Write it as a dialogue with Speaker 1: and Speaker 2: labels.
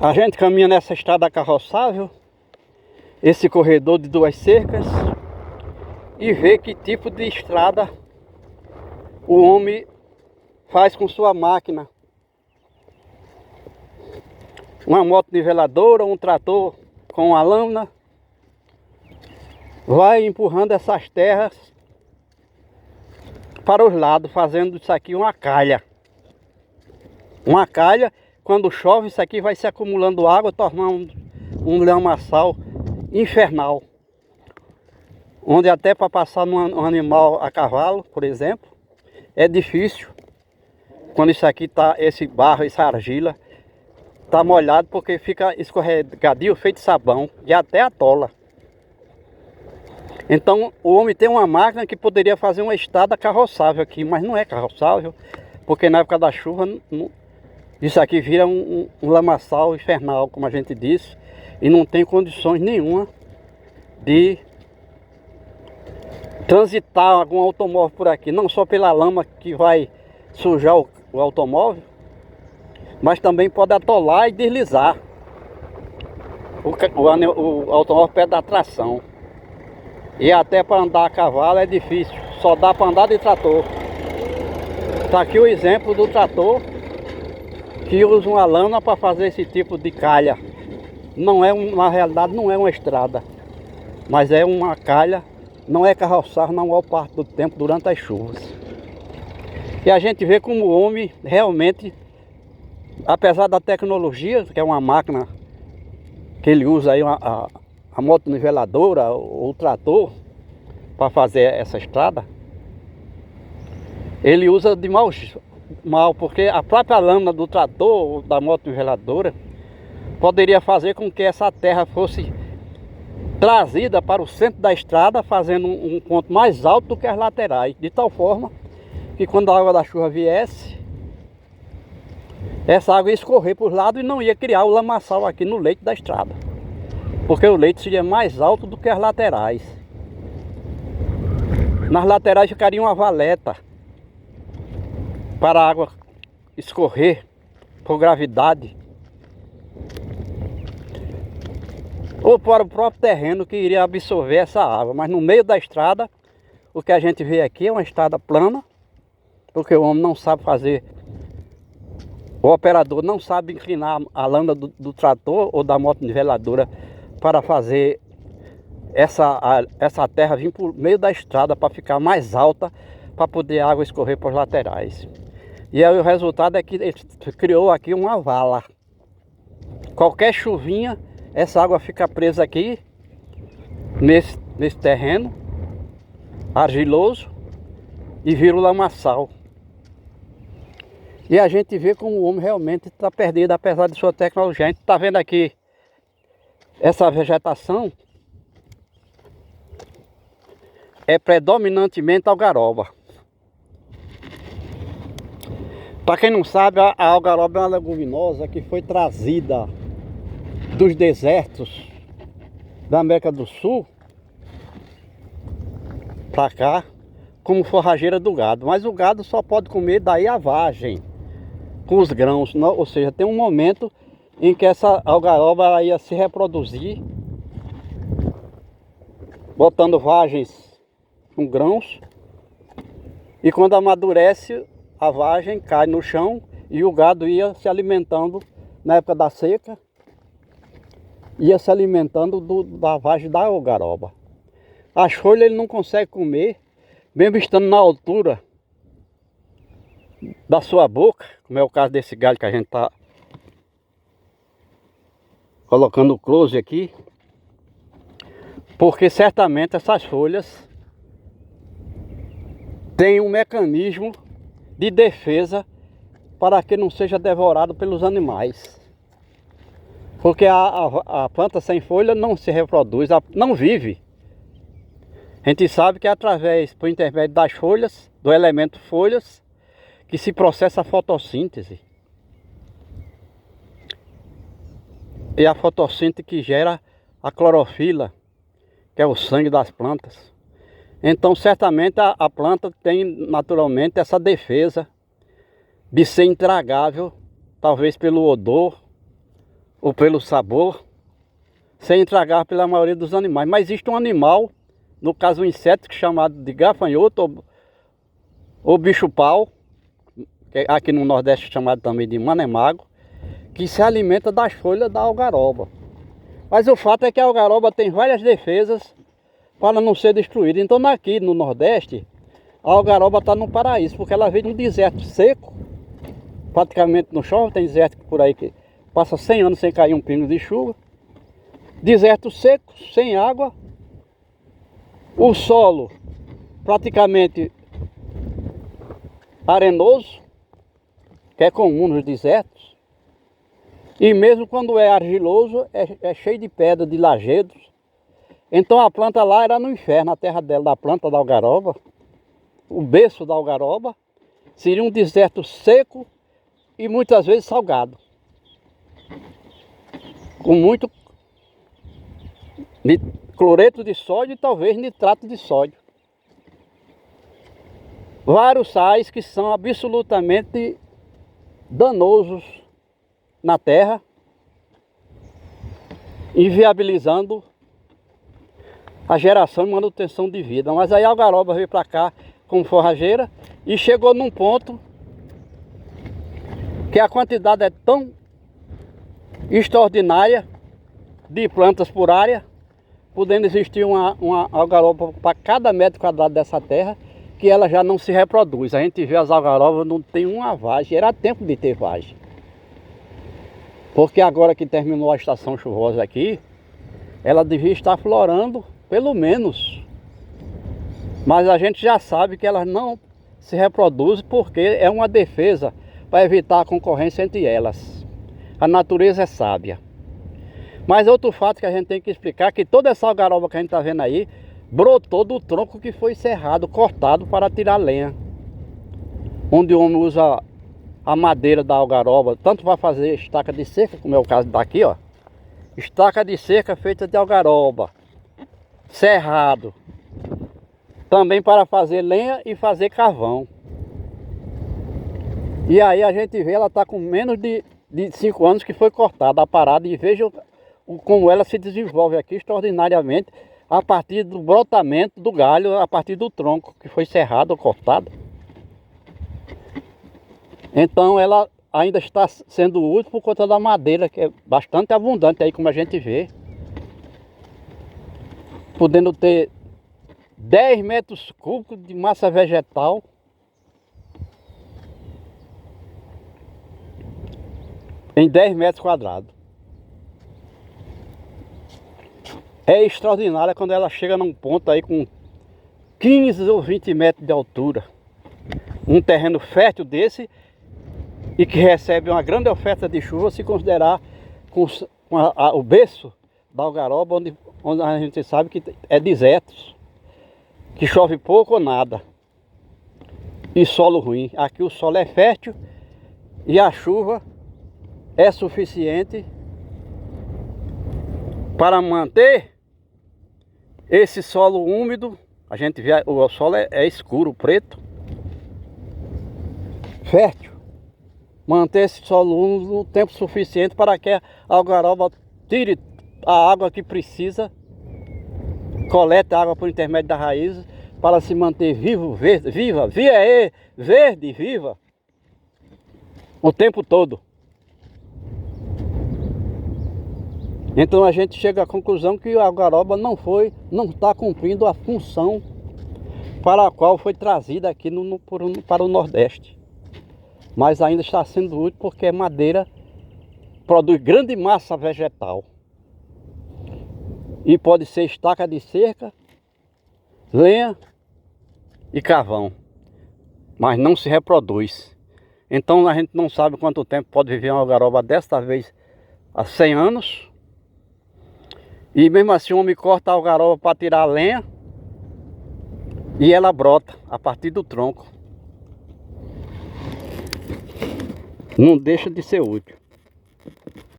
Speaker 1: A gente caminha nessa estrada carroçável, esse corredor de 2 cercas, e vê que tipo de estrada o homem faz com sua máquina. Uma moto niveladora, um trator com uma lâmina, vai empurrando essas terras para os lados, fazendo isso aqui uma calha. Uma calha, quando chove, isso aqui vai se acumulando água, tornando um lamaçal infernal. Onde até para passar num animal a cavalo, por exemplo, é difícil. Quando isso aqui tá, esse barro, essa argila, tá molhado, porque fica escorregadio feito sabão e até atola. Então o homem tem uma máquina que poderia fazer uma estrada carroçável aqui, mas não é carroçável, porque na época da chuva isso aqui vira um lamaçal infernal, como a gente disse, e não tem condições nenhuma de transitar algum automóvel por aqui, não só pela lama que vai sujar o automóvel, mas também pode atolar e deslizar o automóvel perto da tração. E até para andar a cavalo é difícil, só dá para andar de trator. Está aqui o exemplo do trator que usa uma lâmina para fazer esse tipo de calha. Não é, na realidade não é uma estrada, mas é uma calha, não é carroçar na maior parte do tempo durante as chuvas. E a gente vê como o homem realmente, apesar da tecnologia, que é uma máquina que ele usa aí, a moto niveladora ou o trator para fazer essa estrada, ele usa de mal, porque a própria lâmina do trator ou da moto niveladora poderia fazer com que essa terra fosse trazida para o centro da estrada, fazendo um ponto mais alto do que as laterais, de tal forma que quando a água da chuva viesse, essa água ia escorrer por lado e não ia criar o lamaçal aqui no leito da estrada, porque o leito seria mais alto do que as laterais. Nas laterais ficaria uma valeta para a água escorrer por gravidade, ou para o próprio terreno que iria absorver essa água. Mas no meio da estrada, o que a gente vê aqui é uma estrada plana, porque o homem não sabe fazer, o operador não sabe inclinar a lâmina do trator ou da moto niveladora para fazer essa terra vir por meio da estrada para ficar mais alta, para poder a água escorrer por laterais. E aí o resultado é que ele criou aqui uma vala. Qualquer chuvinha, essa água fica presa aqui nesse terreno argiloso e vira o lamaçal. E a gente vê como o homem realmente está perdido, apesar de sua tecnologia. A gente está vendo aqui essa vegetação é predominantemente algaroba. Para quem não sabe, a algaroba é uma leguminosa que foi trazida dos desertos da América do Sul para cá como forrageira do gado. Mas o gado só pode comer daí a vagem, com os grãos, ou seja, tem um momento em que essa algaroba ia se reproduzir, botando vagens com grãos, e quando amadurece, a vagem cai no chão e o gado ia se alimentando na época da seca, ia se alimentando da vagem da algaroba. As folhas ele não consegue comer, mesmo estando na altura da sua boca, como é o caso desse galho que a gente está colocando o close aqui, porque certamente essas folhas têm um mecanismo de defesa para que não seja devorado pelos animais. Porque a planta sem folha não se reproduz, não vive. A gente sabe que é através, por intermédio das folhas, do elemento folhas, que se processa a fotossíntese. E a fotossíntese que gera a clorofila, que é o sangue das plantas. Então certamente a planta tem naturalmente essa defesa de ser intragável, talvez pelo odor ou pelo sabor, sem intragável pela maioria dos animais. Mas existe um animal, no caso um inseto chamado de gafanhoto ou bicho-pau, que aqui no Nordeste é chamado também de manemagro, que se alimenta das folhas da algaroba. Mas o fato é que a algaroba tem várias defesas para não ser destruída. Então aqui no Nordeste, a algaroba está no paraíso, porque ela vem de um deserto seco, praticamente não chove, tem deserto por aí que passa 100 anos sem cair um pingo de chuva. Deserto seco, sem água, o solo praticamente arenoso, que é comum nos desertos, e mesmo quando é argiloso, é cheio de pedra, de lajedos. Então a planta lá era no inferno, a terra dela, da planta da algaroba, o berço da algaroba, seria um deserto seco e muitas vezes salgado, com muito cloreto de sódio e talvez nitrato de sódio. Vários sais que são absolutamente danosos na terra, inviabilizando a geração e manutenção de vida. Mas aí a algaroba veio para cá como forrageira e chegou num ponto que a quantidade é tão extraordinária de plantas por área, podendo existir uma algaroba para cada metro quadrado dessa terra, que ela já não se reproduz. A gente vê as algarobas, não tem uma vagem, era tempo de ter vagem. Porque agora que terminou a estação chuvosa aqui, ela devia estar florando, pelo menos. Mas a gente já sabe que elas não se reproduzem porque é uma defesa para evitar a concorrência entre elas. A natureza é sábia. Mas outro fato que a gente tem que explicar é que toda essa algaroba que a gente está vendo aí brotou do tronco que foi serrado, cortado para tirar lenha. Onde o homem usa a madeira da algaroba, tanto para fazer estaca de cerca, como é o caso daqui, ó. Estaca de cerca feita de algaroba, serrado. Também para fazer lenha e fazer carvão. E aí a gente vê, ela está com menos de 5 anos que foi cortada, a parada, e veja como ela se desenvolve aqui extraordinariamente a partir do brotamento do galho, a partir do tronco que foi serrado ou cortado. Então ela ainda está sendo útil por conta da madeira, que é bastante abundante aí, como a gente vê. Podendo ter 10 metros cúbicos de massa vegetal. Em 10 metros quadrados. É extraordinária quando ela chega num ponto aí com 15 ou 20 metros de altura. Um terreno fértil desse e que recebe uma grande oferta de chuva, se considerar com o berço da algaroba, onde a gente sabe que é desertos, que chove pouco ou nada, e solo ruim. Aqui o solo é fértil e a chuva é suficiente para manter esse solo úmido. A gente vê, o solo é escuro, preto, fértil. Manter esse solo úmido no tempo suficiente para que a algaroba tire a água que precisa, colete a água por intermédio das raízes, para se manter vivo, verde, viva, o tempo todo. Então a gente chega à conclusão que a algaroba não está cumprindo a função para a qual foi trazida aqui para o Nordeste. Mas ainda está sendo útil porque a madeira produz grande massa vegetal. E pode ser estaca de cerca, lenha e carvão. Mas não se reproduz. Então a gente não sabe quanto tempo pode viver uma algaroba desta vez há 100 anos. E mesmo assim o homem corta a algaroba para tirar a lenha e ela brota a partir do tronco. Não deixa de ser útil.